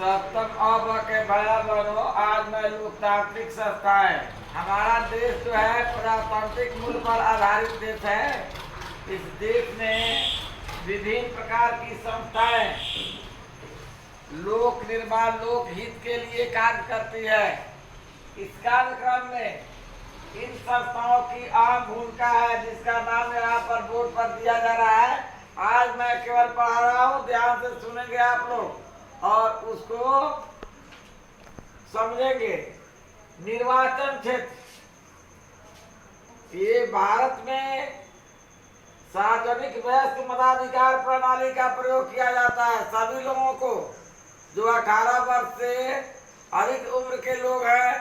सप्तम अब के भया बनो। आज मैं लोकतांत्रिक संस्थाएं, हमारा देश जो है प्रजातांत्रिक मूल पर आधारित देश है। इस देश में विभिन्न प्रकार की संस्थाएं लोक निर्माण लोक हित के लिए कार्य करती है। इस कार्यक्रम में इन संस्थाओं की आम भूमिका है, जिसका नाम यहाँ पर बोर्ड पर दिया जा रहा है। आज मैं केवल पढ़ा रहा हूँ, ध्यान से सुनेंगे आप लोग और उसको समझेंगे। निर्वाचन क्षेत्र, ये भारत में सार्वजनिक वयस्क मताधिकार प्रणाली का प्रयोग किया जाता है। सभी लोगों को जो 18 वर्ष से अधिक उम्र के लोग हैं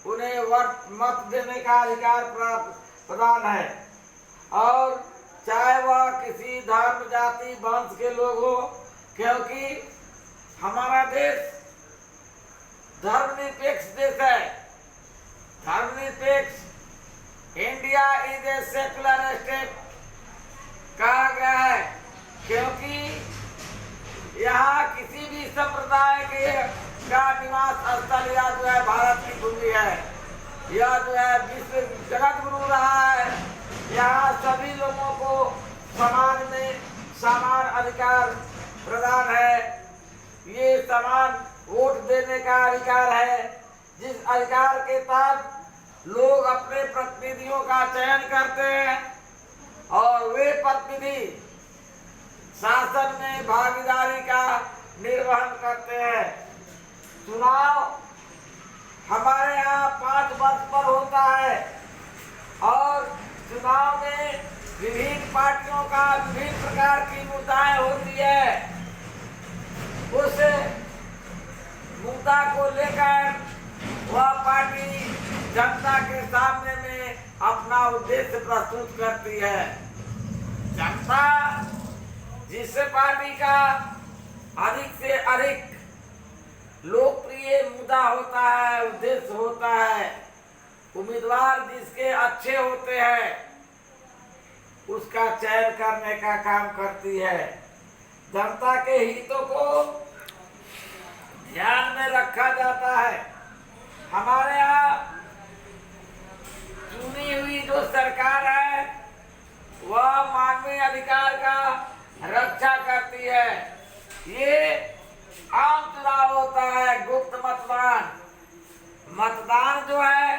उन्हें मत देने का अधिकार प्रदान है, और चाहे वह किसी धर्म जाति वंश के लोग हो, क्योंकि हमारा देश धर्मनिरपेक्ष देश है। धर्मनिरपेक्ष, India is a secular state कहा गया है, क्योंकि यहाँ किसी भी संप्रदाय के का निवास स्थल या जो है भारत की भूमि है। यह जो है विश्व जगत गुरु रहा है। यहाँ सभी लोगों को समाज में समान अधिकार प्रदान है। ये समान वोट देने का अधिकार है, जिस अधिकार के तहत लोग अपने प्रतिनिधियों का चयन करते हैं और वे प्रतिनिधि शासन में भागीदारी का निर्वहन करते हैं। चुनाव हमारे यहाँ 5 वर्ष पर होता है और चुनाव में विभिन्न पार्टियों का विभिन्न प्रकार की मुद्दाएं होती है। उस मुद्दा को लेकर वह पार्टी जनता के सामने में अपना उद्देश्य प्रस्तुत करती है। जनता जिस पार्टी का अधिक से अधिक लोकप्रिय मुद्दा होता है, उद्देश्य होता है, उम्मीदवार जिसके अच्छे होते हैं, उसका चयन करने का काम करती है। जनता के हितों को ध्यान में रखा जाता है। हमारे यहाँ चुनी हुई जो सरकार है वह मानवीय अधिकार का रक्षा करती है। ये आम चुनाव होता है, गुप्त मतदान। मतदान जो है,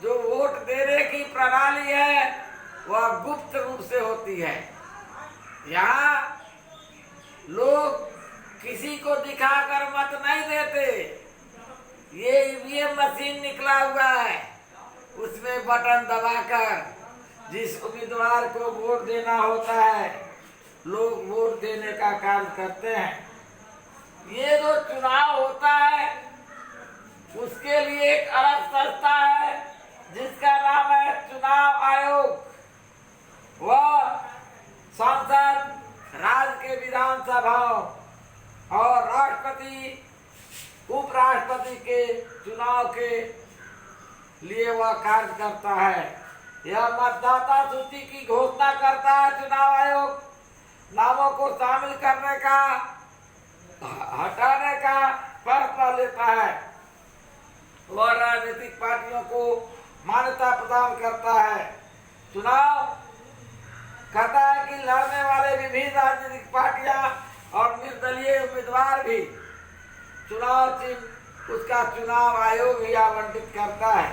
जो वोट देने की प्रणाली है, वह गुप्त रूप से होती है। यहाँ लोग किसी को दिखाकर मत नहीं देते। ये ईवीएम मशीन निकला हुआ है, उसमें बटन दबाकर जिस उम्मीदवार को वोट देना होता है, लोग वोट देने का काम करते हैं। ये जो चुनाव होता है उसके लिए एक अलग संस्था है जिसका नाम है चुनाव आयोग। वह सांसद, राज्य के विधानसभाओं और राष्ट्रपति, उपराष्ट्रपति के चुनाव के लिए वह कार्य करता है। यह मतदाता सूची की घोषणा करता है। चुनाव आयोग नामों को शामिल करने का, हटाने का फैसला लेता है। वह राजनीतिक पार्टियों को मान्यता प्रदान करता है। चुनाव कहता है कि लड़ने वाले विभिन्न राजनीतिक पार्टियां और निर्दलीय उम्मीदवार भी चुनाव चिन्ह उसका चुनाव आयोग ही आवंटित करता है।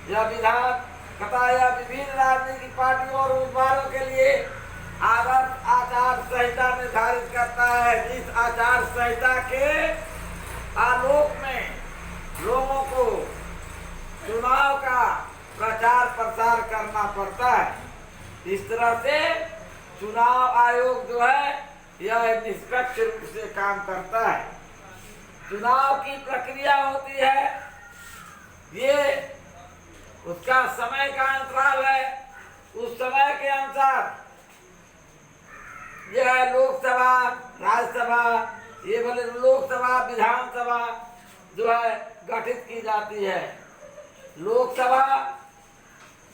यह विधान कहता है, यह विभिन्न राजनीतिक पार्टियों और उम्मीदवारों के लिए आदर्श आचार संहिता निर्धारित करता है। जिस आचार संहिता के आलोक में लोगों को चुनाव का प्रचार प्रसार करना पड़ता है। इस तरह से चुनाव आयोग जो है यह निष्पक्ष रूप से काम करता है। चुनाव की प्रक्रिया होती है, ये उसका समय का अंतराल है। उस समय के अनुसार यह लोकसभा, राज्यसभा, ये बोले लोकसभा, विधानसभा जो है गठित की जाती है। लोकसभा,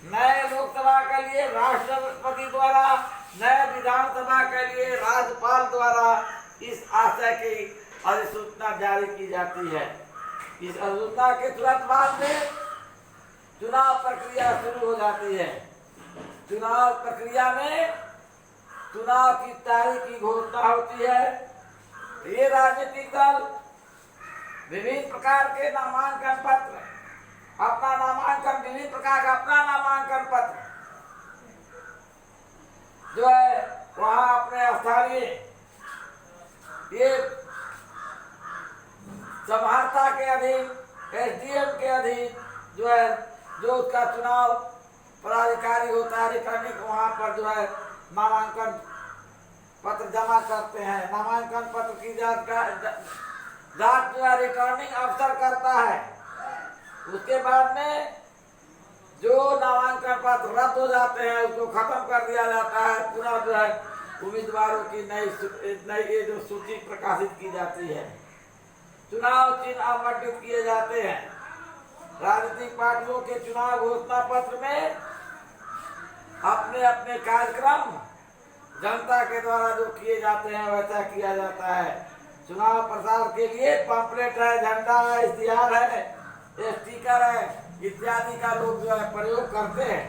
नए लोकसभा के लिए राष्ट्रपति द्वारा, नए विधानसभा के लिए राज्यपाल द्वारा इस आशय की अधिसूचना जारी की जाती है। इस अधिसूचना के तुरंत बाद में चुनाव प्रक्रिया शुरू हो जाती है। चुनाव प्रक्रिया में चुनाव की तारीख की घोषणा होती है। ये राजनीतिक दल विभिन्न प्रकार के नामांकन पत्र अपना नामांकन विभिन्न प्रकार का अपना नामांकन पत्र जो है वहां अपने स्थानीय ये समाहर्ता के अधीन एसडीएम के अधीन जो है जो उसका चुनाव पदाधिकारी होता है रिटर्निंग वहां पर जो है नामांकन पत्र जमा करते हैं। नामांकन पत्र की जांच जो है रिटर्निंग अफसर करता है। उसके बाद में जो नामांकन पत्र रद्द हो जाते हैं उसको खत्म कर दिया जाता है। पुनः जो है उम्मीदवारों की नई जो सूची प्रकाशित की जाती है। चुनाव चिन्ह आवंटित किए जाते हैं। राजनीतिक पार्टियों के चुनाव घोषणा पत्र में अपने अपने कार्यक्रम जनता के द्वारा जो किए जाते हैं वैसा किया जाता है। चुनाव प्रचार के लिए पंपलेट है, झंडा है, इश्तिहार है, स्टिकर है इत्यादि का लोग जो है प्रयोग करते हैं।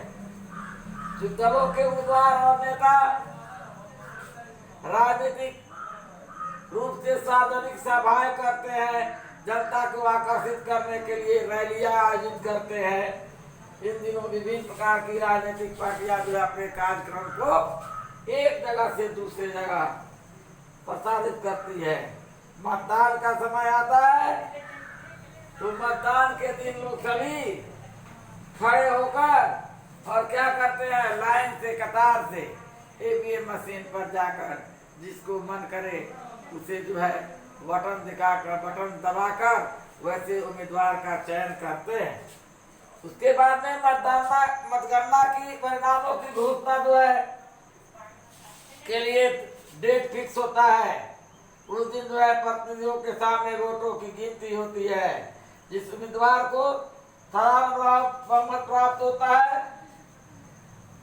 दलों के उम्मीदवार और नेता राजनीतिक रूप से सार्वजनिक सभाएं करते हैं। जनता को आकर्षित करने के लिए रैलियां आयोजित करते हैं। इन दिनों विभिन्न प्रकार की राजनीतिक पार्टियां जो अपने कार्यक्रम को एक जगह से दूसरी जगह प्रसारित करती है। मतदान का समय आता है तो मतदान के दिन लोग सभी खड़े होकर और क्या करते हैं लाइन से कतार से ईवीएम मशीन पर जाकर जिसको मन करे उसे जो है बटन दिखाकर बटन दबाकर वैसे उम्मीदवार का चयन करते हैं। उसके बाद में मतगणना की परिणामों की घोषणा जो है के लिए डेट फिक्स होता है। उस दिन जो है प्रतिनिधियों के सामने वोटों की गिनती होती है। जिस उम्मीदवार को बहुमत प्राप्त होता है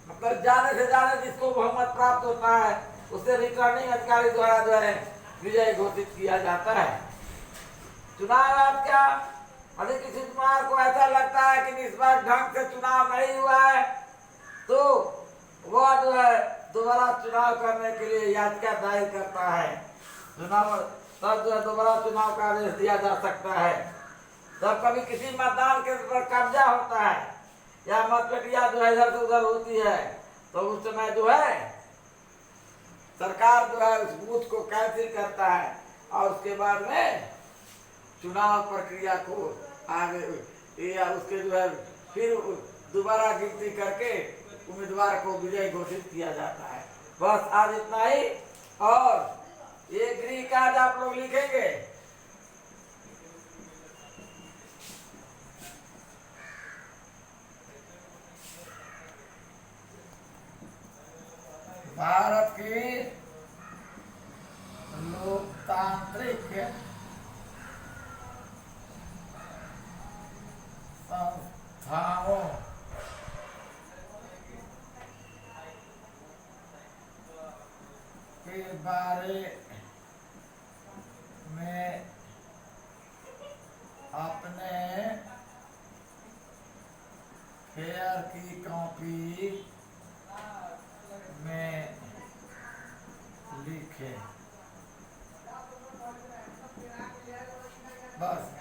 मतलब ज्यादा से ज्यादा जिसको बहुमत प्राप्त होता है उसे रिटर्निंग अधिकारी द्वारा जो है विजय घोषित किया जाता है। चुनाव आयोग क्या यदि किसी उम्मीदवार को ऐसा लगता है कि इस बार ढंग से चुनाव नहीं हुआ है तो वह जो है दोबारा चुनाव करने के लिए याचिका दायर करता है। चुनाव तब जो है दोबारा चुनाव का आदेश दिया जा सकता है। जब कभी किसी मतदान केंद्र पर कब्जा होता है या मतपेटियां जो है इधर से उधर होती है तो उस समय जो है सरकार जो है उस बूथ को कैंसिल करता है और उसके बाद में चुनाव प्रक्रिया को आगे या उसके जो है फिर दोबारा गिनती करके उम्मीदवार को विजय घोषित किया जाता है। बस आज इतना ही। और ये गृह कार्ड आप लोग लिखेंगे। भारत की लोकतांत्रिक संस्थाओं के बारे में अपने फेयर की कॉपी में लिखें। बस